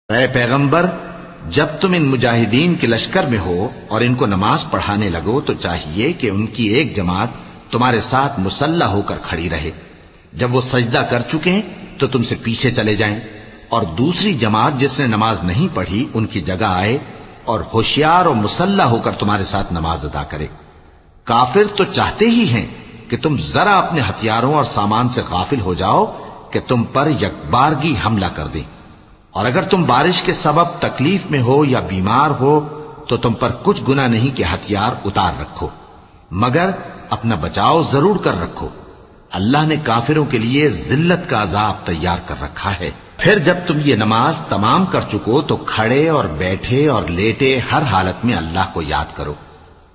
ऐ पैगंबर, जब तुम इन मुजाहिदीन के लश्कर में हो और इनको नमाज पढ़ाने लगो तो चाहिए कि उनकी एक जमात तुम्हारे साथ मुसल्ला होकर खड़ी रहे। जब वो सजदा कर चुके हैं तो तुमसे पीछे चले जाएं और दूसरी जमात जिसने नमाज नहीं पढ़ी उनकी जगह आए और होशियार और मुसल्ला होकर तुम्हारे साथ नमाज अदा करे। काफिर तो चाहते ही हैं कि तुम जरा अपने हथियारों और सामान से गाफिल हो जाओ कि तुम पर यकबारगी हमला कर दें। और अगर तुम बारिश के सबब तकलीफ में हो या बीमार हो तो तुम पर कुछ गुनाह नहीं कि हथियार उतार रखो, मगर अपना बचाव जरूर कर रखो। अल्लाह ने काफिरों के लिए जिल्लत का अजाब तैयार कर रखा है। फिर जब तुम ये नमाज तमाम कर चुको तो खड़े और बैठे और लेटे हर हालत में अल्लाह को याद करो।